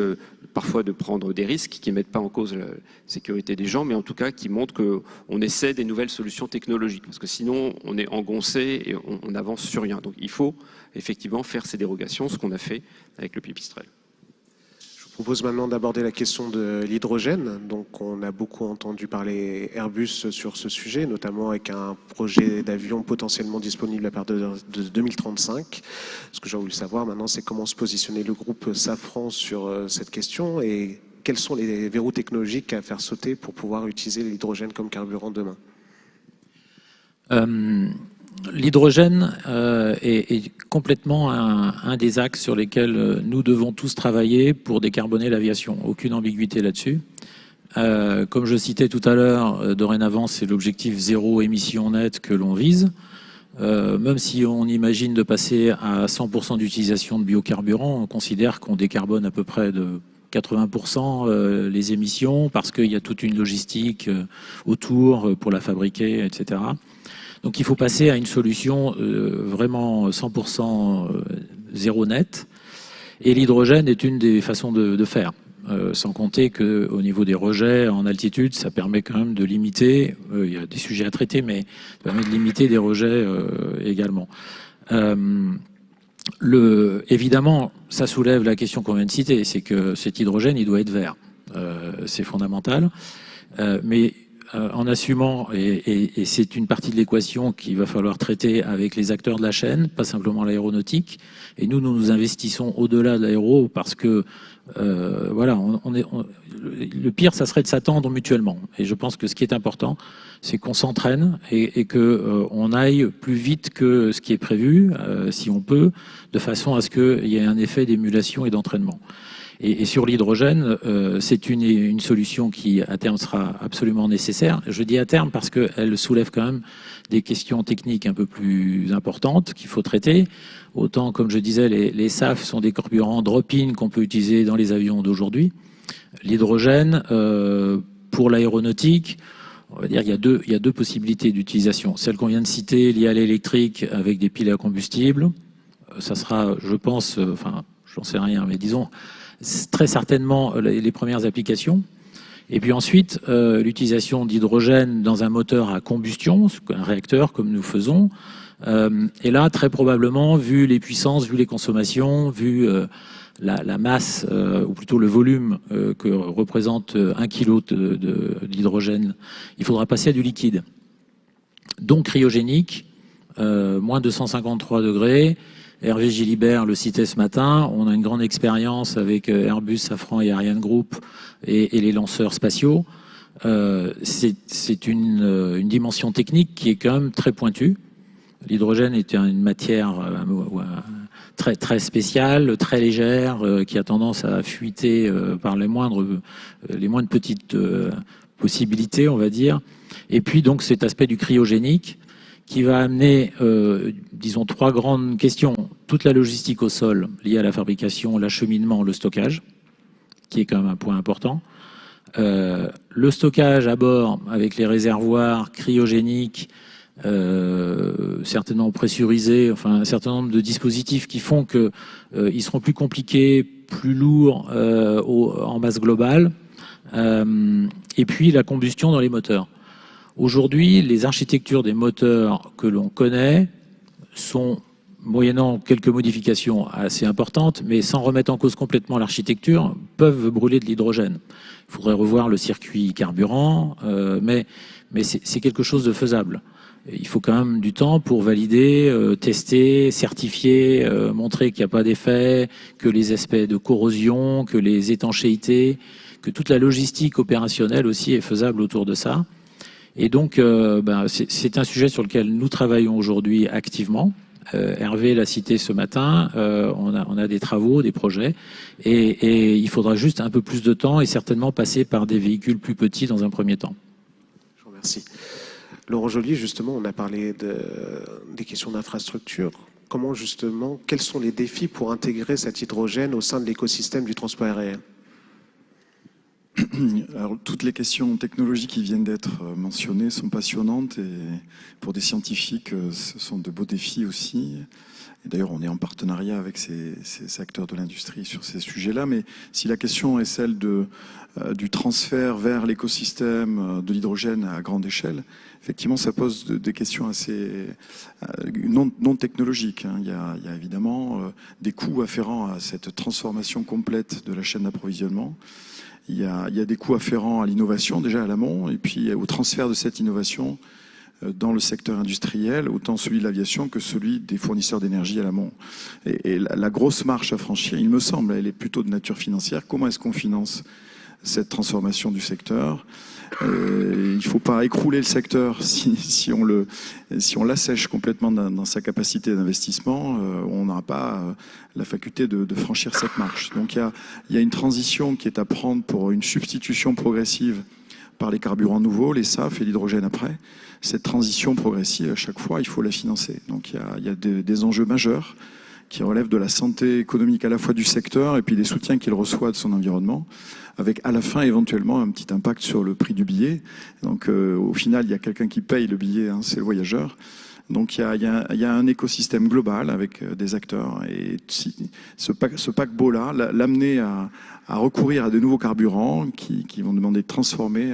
parfois de prendre des risques qui ne mettent pas en cause la sécurité des gens, mais en tout cas qui montrent qu'on essaie des nouvelles solutions technologiques, parce que sinon on est engoncé et on n'avance sur rien. Donc il faut effectivement faire ces dérogations, ce qu'on a fait avec le pipistrelle. Je vous propose maintenant d'aborder la question de l'hydrogène. Donc, on a beaucoup entendu parler Airbus sur ce sujet, notamment avec un projet d'avion potentiellement disponible à partir de 2035. Ce que j'ai voulu savoir maintenant, c'est comment se positionner le groupe Safran sur cette question et quels sont les verrous technologiques à faire sauter pour pouvoir utiliser l'hydrogène comme carburant demain. L'hydrogène est complètement un des axes sur lesquels nous devons tous travailler pour décarboner l'aviation. Aucune ambiguïté là-dessus. Comme je citais tout à l'heure, dorénavant, c'est l'objectif zéro émission nette que l'on vise. Même si on imagine de passer à 100% d'utilisation de biocarburants, on considère qu'on décarbone à peu près de 80% les émissions parce qu'il y a toute une logistique autour pour la fabriquer, etc. Donc il faut passer à une solution vraiment 100% zéro net. Et l'hydrogène est une des façons de faire. Sans compter qu'au niveau des rejets en altitude, ça permet quand même de limiter, il y a des sujets à traiter, mais ça permet de limiter des rejets également. Évidemment, ça soulève la question qu'on vient de citer, c'est que cet hydrogène, il doit être vert. C'est fondamental. Mais en assumant, et c'est une partie de l'équation qu'il va falloir traiter avec les acteurs de la chaîne, pas simplement l'aéronautique. Et nous investissons au-delà de l'aéro parce que voilà, le pire, ça serait de s'attendre mutuellement. Et je pense que ce qui est important, c'est qu'on s'entraîne et que on aille plus vite que ce qui est prévu, si on peut, de façon à ce qu'il y ait un effet d'émulation et d'entraînement. Et sur l'hydrogène, c'est une solution qui, à terme, sera absolument nécessaire. Je dis à terme parce qu'elle soulève quand même des questions techniques un peu plus importantes qu'il faut traiter. Autant, comme je disais, les SAF sont des carburants drop-in qu'on peut utiliser dans les avions d'aujourd'hui. L'hydrogène, pour l'aéronautique, on va dire il y a deux possibilités d'utilisation. Celle qu'on vient de citer, liée à l'électrique, avec des piles à combustible, ça sera, je pense, enfin, j'en sais rien, mais disons, très certainement les premières applications. Et puis ensuite, l'utilisation d'hydrogène dans un moteur à combustion, un réacteur comme nous faisons. Et là, très probablement, vu les puissances, vu les consommations, vu la masse, ou plutôt le volume que représente 1 kg d'hydrogène, il faudra passer à du liquide. Donc cryogénique, moins 253 degrés. Hervé Gilibert le citait ce matin, on a une grande expérience avec Airbus, Safran et Ariane Group et les lanceurs spatiaux. C'est une dimension technique qui est quand même très pointue. L'hydrogène est une matière très, très spéciale, très légère, qui a tendance à fuiter par les moindres petites possibilités, on va dire. Et puis donc cet aspect du cryogénique, qui va amener, disons, 3 grandes questions. Toute la logistique au sol liée à la fabrication, l'acheminement, le stockage, qui est quand même un point important. Le stockage à bord avec les réservoirs cryogéniques, certainement pressurisés, enfin un certain nombre de dispositifs qui font qu'ils seront plus compliqués, plus lourds en masse globale. Et puis la combustion dans les moteurs. Aujourd'hui, les architectures des moteurs que l'on connaît sont, moyennant quelques modifications assez importantes, mais sans remettre en cause complètement l'architecture, peuvent brûler de l'hydrogène. Il faudrait revoir le circuit carburant, mais c'est quelque chose de faisable. Il faut quand même du temps pour valider, tester, certifier, montrer qu'il n'y a pas d'effet, que les aspects de corrosion, que les étanchéités, que toute la logistique opérationnelle aussi est faisable autour de ça. Et donc, c'est un sujet sur lequel nous travaillons aujourd'hui activement Hervé l'a cité ce matin, on a des travaux, des projets, et il faudra juste un peu plus de temps et certainement passer par des véhicules plus petits dans un premier temps. Je vous remercie. Laurent Joly, justement, on a parlé des questions d'infrastructure. Comment justement, quels sont les défis pour intégrer cet hydrogène au sein de l'écosystème du transport aérien? Alors, toutes les questions technologiques qui viennent d'être mentionnées sont passionnantes et pour des scientifiques, ce sont de beaux défis aussi. Et d'ailleurs, on est en partenariat avec ces acteurs de l'industrie sur ces sujets-là. Mais si la question est celle du transfert vers l'écosystème de l'hydrogène à grande échelle, effectivement, ça pose des questions assez non technologiques. Il y a évidemment des coûts afférents à cette transformation complète de la chaîne d'approvisionnement. Il y a des coûts afférents à l'innovation, déjà à l'amont, et puis au transfert de cette innovation dans le secteur industriel, autant celui de l'aviation que celui des fournisseurs d'énergie à l'amont. Et la grosse marche à franchir, il me semble, elle est plutôt de nature financière. Comment est-ce qu'on finance cette transformation du secteur? Il ne faut pas écrouler le secteur si on l'assèche complètement dans sa capacité d'investissement, on n'aura pas la faculté de franchir cette marche. Donc il y a une transition qui est à prendre pour une substitution progressive par les carburants nouveaux, les SAF et l'hydrogène après. Cette transition progressive, à chaque fois, il faut la financer. Donc il y a des enjeux majeurs qui relèvent de la santé économique à la fois du secteur et puis des soutiens qu'il reçoit de son environnement, avec à la fin éventuellement un petit impact sur le prix du billet. Donc au final, il y a quelqu'un qui paye le billet, hein, c'est le voyageur. Donc il y a un écosystème global avec des acteurs. Et ce paquebot-là, l'amener à recourir à de nouveaux carburants qui vont demander de transformer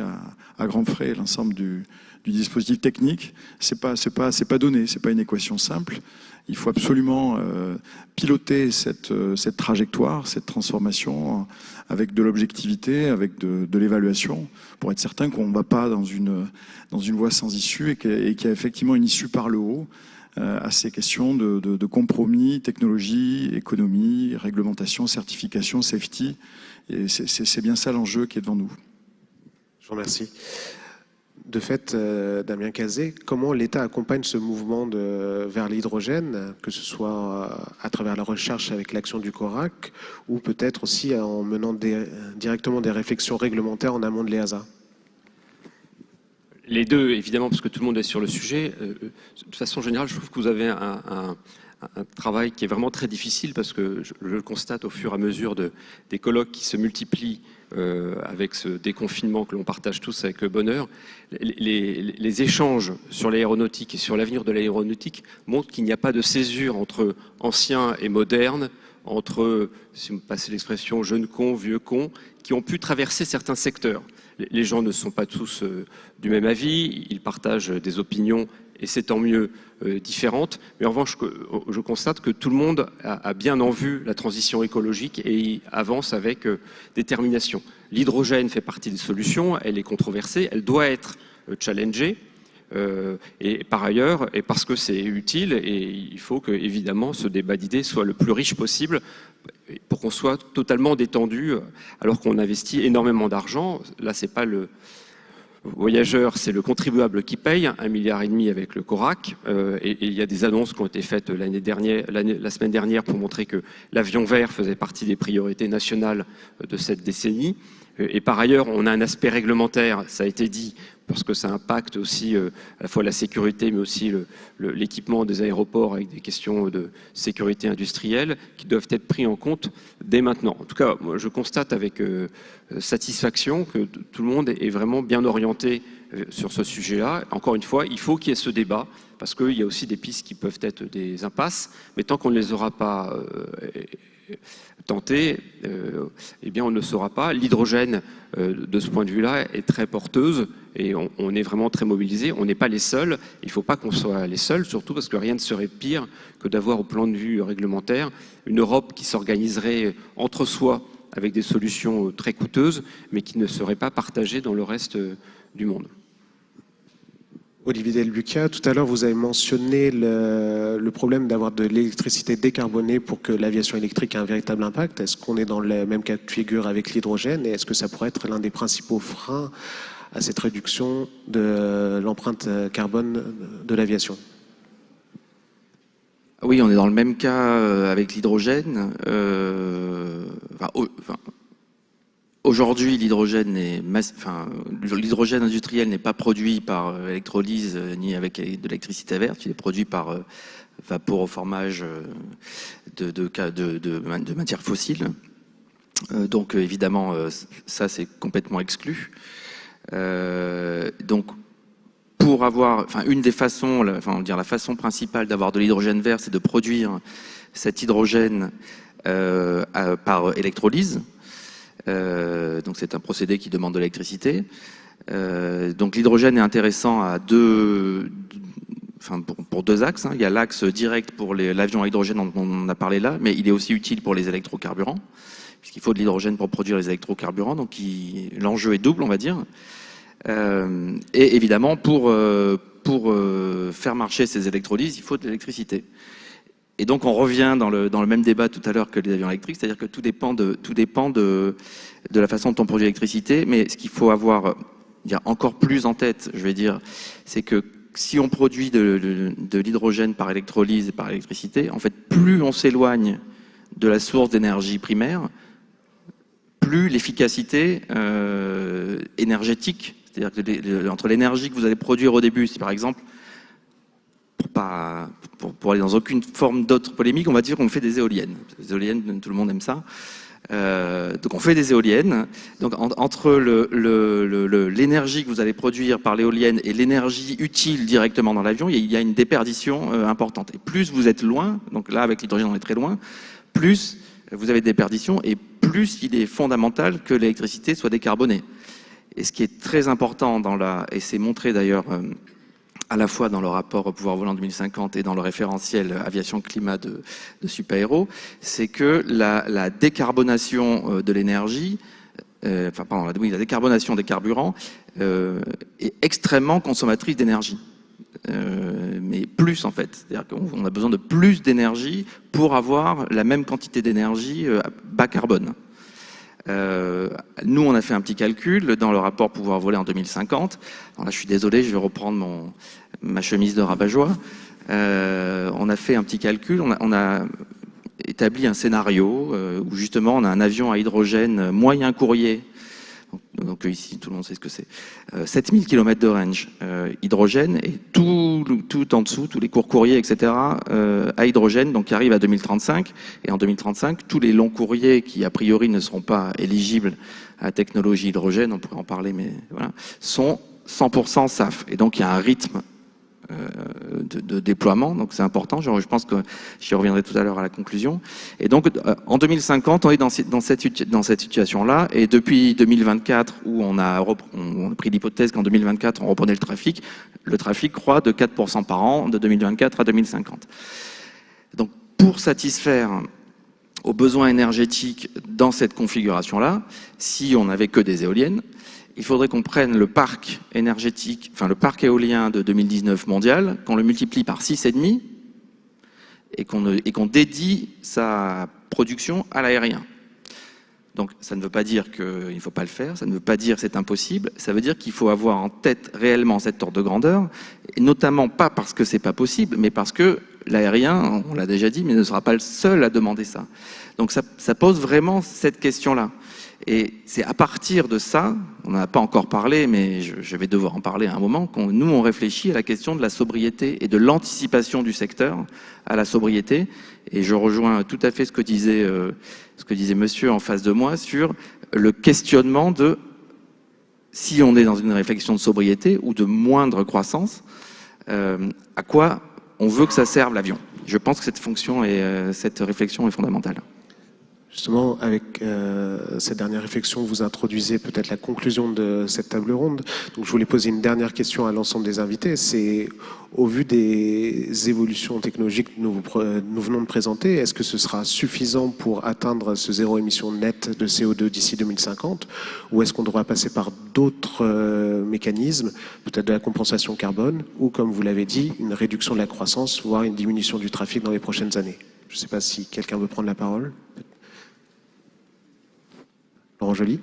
à grands frais l'ensemble du dispositif technique, c'est pas donné, c'est pas une équation simple. Il faut absolument piloter cette trajectoire, cette transformation avec de l'objectivité, avec de l'évaluation, pour être certain qu'on ne va pas dans une voie sans issue et qu'il y a effectivement une issue par le haut à ces questions de compromis, technologie, économie, réglementation, certification, safety. Et c'est bien ça l'enjeu qui est devant nous. Je vous remercie. De fait, Damien Cazet, comment l'État accompagne ce mouvement vers l'hydrogène, que ce soit à travers la recherche avec l'action du CORAC ou peut-être aussi en menant directement des réflexions réglementaires en amont de l'EASA? Les deux, évidemment, parce que tout le monde est sur le sujet. De façon générale, je trouve que vous avez un travail qui est vraiment très difficile parce que je le constate au fur et à mesure des colloques qui se multiplient avec ce déconfinement que l'on partage tous avec bonheur. Les échanges sur l'aéronautique et sur l'avenir de l'aéronautique montrent qu'il n'y a pas de césure entre anciens et modernes, entre, si vous me passez l'expression, jeunes cons, vieux cons, qui ont pu traverser certains secteurs. Les gens ne sont pas tous du même avis, ils partagent des opinions, et c'est tant mieux, différentes. Mais en revanche, je constate que tout le monde a bien en vue la transition écologique et avance avec détermination. L'hydrogène fait partie des solutions, elle est controversée, elle doit être challengée. Et par ailleurs, et parce que c'est utile, et il faut que, évidemment, ce débat d'idées soit le plus riche possible pour qu'on soit totalement détendu, alors qu'on investit énormément d'argent. Là, c'est pas le voyageur, c'est le contribuable qui paye, 1,5 milliard avec le CORAC. Et il y a des annonces qui ont été faites la semaine dernière pour montrer que l'avion vert faisait partie des priorités nationales de cette décennie. Et par ailleurs, on a un aspect réglementaire, ça a été dit, parce que ça impacte aussi à la fois la sécurité, mais aussi l'équipement des aéroports avec des questions de sécurité industrielle qui doivent être pris en compte dès maintenant. En tout cas, moi, je constate avec satisfaction que tout le monde est vraiment bien orienté sur ce sujet-là. Encore une fois, il faut qu'il y ait ce débat, parce qu'il y a aussi des pistes qui peuvent être des impasses, mais tant qu'on ne les aura pas tenter, eh bien on ne saura pas. L'hydrogène, de ce point de vue-là, est très porteuse et on est vraiment très mobilisés. On n'est pas les seuls. Il ne faut pas qu'on soit les seuls, surtout parce que rien ne serait pire que d'avoir, au plan de vue réglementaire, une Europe qui s'organiserait entre soi avec des solutions très coûteuses, mais qui ne seraient pas partagées dans le reste du monde. Olivier Delbucca, tout à l'heure, vous avez mentionné le problème d'avoir de l'électricité décarbonée pour que l'aviation électrique ait un véritable impact. Est-ce qu'on est dans le même cas de figure avec l'hydrogène et est-ce que ça pourrait être l'un des principaux freins à cette réduction de l'empreinte carbone de l'aviation ? Oui, on est dans le même cas avec l'hydrogène. Aujourd'hui, l'hydrogène industriel n'est pas produit par électrolyse ni avec de l'électricité verte. Il est produit par vaporoformage de matières fossiles. Donc évidemment, ça c'est complètement exclu. Donc pour avoir, une des façons, la façon principale d'avoir de l'hydrogène vert, c'est de produire cet hydrogène par électrolyse. Donc c'est un procédé qui demande de l'électricité. Donc l'hydrogène est intéressant pour deux axes. Il y a l'axe direct pour l'avion à hydrogène dont on a parlé là, mais il est aussi utile pour les électrocarburants, puisqu'il faut de l'hydrogène pour produire les électrocarburants. Donc l'enjeu est double, on va dire. Et évidemment, pour faire marcher ces électrolyses, il faut de l'électricité. Et donc on revient dans le même débat tout à l'heure que les avions électriques, c'est-à-dire que tout dépend de la façon dont on produit l'électricité. Mais ce qu'il faut avoir encore plus en tête, je vais dire, c'est que si on produit de l'hydrogène par électrolyse et par électricité, en fait, plus on s'éloigne de la source d'énergie primaire, plus l'efficacité énergétique, c'est-à-dire que entre l'énergie que vous allez produire au début, si par exemple, pour aller dans aucune forme d'autre polémique, on va dire qu'on fait des éoliennes. Les éoliennes, tout le monde aime ça. Donc on fait des éoliennes. Donc entre l'énergie que vous allez produire par l'éolienne et l'énergie utile directement dans l'avion, il y a une déperdition importante. Et plus vous êtes loin, donc là avec l'hydrogène on est très loin, plus vous avez de déperdition et plus il est fondamental que l'électricité soit décarbonée. Et ce qui est très important et c'est montré d'ailleurs à la fois dans le rapport au pouvoir volant 2050 et dans le référentiel aviation climat de Supaéro, c'est que la décarbonation de l'énergie, la décarbonation des carburants est extrêmement consommatrice d'énergie. Mais plus en fait, c'est-à-dire qu'on a besoin de plus d'énergie pour avoir la même quantité d'énergie bas carbone. Nous, on a fait un petit calcul dans le rapport pouvoir voler en 2050. Alors là, je suis désolé, je vais reprendre ma chemise de rabat-joie. On a fait un petit calcul. On a établi un scénario où justement on a un avion à hydrogène moyen courrier. Donc ici, tout le monde sait ce que c'est. 7000 km de range hydrogène et tout en dessous, tous les courts courriers, etc. À hydrogène, donc qui arrivent à 2035. Et en 2035, tous les longs courriers qui a priori ne seront pas éligibles à la technologie hydrogène, on pourrait en parler, mais voilà, sont 100% SAF. Et donc il y a un rythme de déploiement, donc c'est important. Je pense que j'y reviendrai tout à l'heure à la conclusion. Et donc en 2050, on est dans cette situation-là, et depuis 2024, où on a pris l'hypothèse qu'en 2024 on reprenait le trafic croît de 4% par an de 2024 à 2050. Donc pour satisfaire aux besoins énergétiques dans cette configuration-là, si on n'avait que des éoliennes, il faudrait qu'on prenne le parc énergétique, le parc éolien de 2019 mondial, qu'on le multiplie par 6,5 et qu'on dédie sa production à l'aérien. Donc ça ne veut pas dire qu'il ne faut pas le faire, ça ne veut pas dire que c'est impossible, ça veut dire qu'il faut avoir en tête réellement cet ordre de grandeur, et notamment pas parce que c'est pas possible, mais parce que l'aérien, on l'a déjà dit, mais ne sera pas le seul à demander ça. Donc ça pose vraiment cette question-là. Et c'est à partir de ça, on n'en a pas encore parlé, mais je vais devoir en parler à un moment, on réfléchit à la question de la sobriété et de l'anticipation du secteur à la sobriété. Et je rejoins tout à fait ce que disait monsieur en face de moi sur le questionnement de si on est dans une réflexion de sobriété ou de moindre croissance, à quoi on veut que ça serve l'avion. Je pense que cette réflexion est fondamentale. Justement, avec cette dernière réflexion, vous introduisez peut-être la conclusion de cette table ronde. Donc, je voulais poser une dernière question à l'ensemble des invités. C'est, au vu des évolutions technologiques que nous venons de présenter, est-ce que ce sera suffisant pour atteindre ce zéro émission nette de CO2 d'ici 2050, ou est-ce qu'on devra passer par d'autres mécanismes, peut-être de la compensation carbone, ou, comme vous l'avez dit, une réduction de la croissance, voire une diminution du trafic dans les prochaines années? Je ne sais pas si quelqu'un veut prendre la parole. Laurent Joly.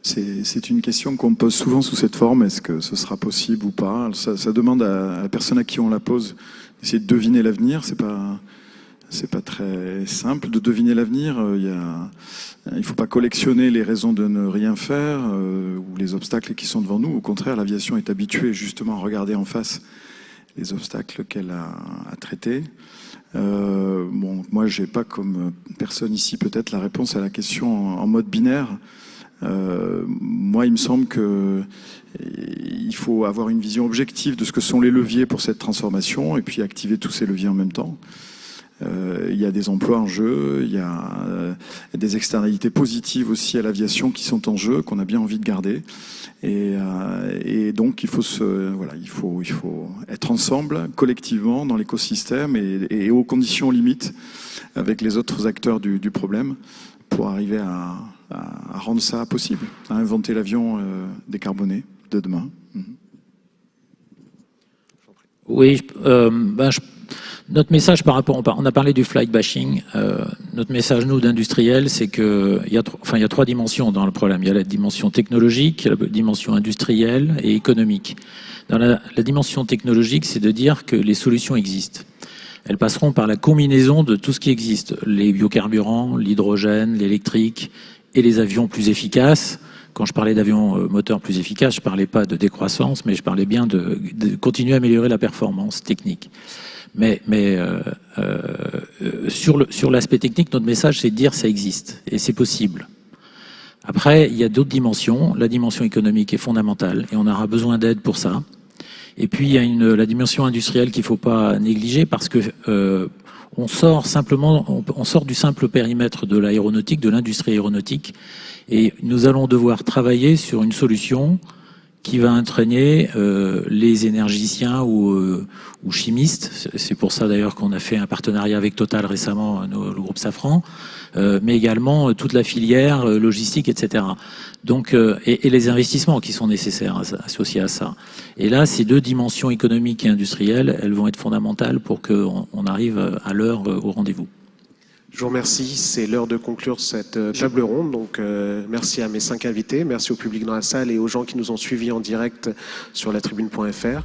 C'est une question qu'on me pose souvent sous cette forme. Est-ce que ce sera possible ou pas? Ça demande à la personne à qui on la pose d'essayer de deviner l'avenir. C'est pas très simple de deviner l'avenir. Il faut pas collectionner les raisons de ne rien faire ou les obstacles qui sont devant nous. Au contraire, l'aviation est habituée justement à regarder en face les obstacles qu'elle a à traiter. Moi, j'ai pas comme personne ici peut-être la réponse à la question en mode binaire. Moi, il me semble que il faut avoir une vision objective de ce que sont les leviers pour cette transformation et puis activer tous ces leviers en même temps. Il y a des emplois en jeu, il y a des externalités positives aussi à l'aviation qui sont en jeu, qu'on a bien envie de garder. Et donc, il faut être ensemble, collectivement, dans l'écosystème et aux conditions limites avec les autres acteurs du problème pour arriver à rendre ça possible, à inventer l'avion décarboné de demain. Oui, notre message par rapport, on a parlé du flight bashing. Notre message, nous, d'industriels, c'est que il y a trois dimensions dans le problème. Il y a la dimension technologique, la dimension industrielle et économique. Dans la dimension technologique, c'est de dire que les solutions existent. Elles passeront par la combinaison de tout ce qui existe, les biocarburants, l'hydrogène, l'électrique et les avions plus efficaces. Quand je parlais d'avions moteurs plus efficaces, je parlais pas de décroissance, mais je parlais bien de continuer à améliorer la performance technique. Mais sur l'aspect technique, notre message, c'est de dire ça existe et c'est possible. Après, il y a d'autres dimensions. La dimension économique est fondamentale et on aura besoin d'aide pour ça. Et puis, il y a la dimension industrielle qu'il ne faut pas négliger parce que on sort du simple périmètre de l'aéronautique, de l'industrie aéronautique, et nous allons devoir travailler sur une solution qui va entraîner les énergiciens ou chimistes. C'est pour ça d'ailleurs qu'on a fait un partenariat avec Total récemment, le groupe Safran, mais également toute la filière logistique, etc. Donc, et les investissements qui sont nécessaires associés à ça. Et là, ces deux dimensions économiques et industrielles, elles vont être fondamentales pour qu'on arrive à l'heure au rendez-vous. Je vous remercie. C'est l'heure de conclure cette table ronde. Donc, merci à mes 5 invités. Merci au public dans la salle et aux gens qui nous ont suivis en direct sur latribune.fr.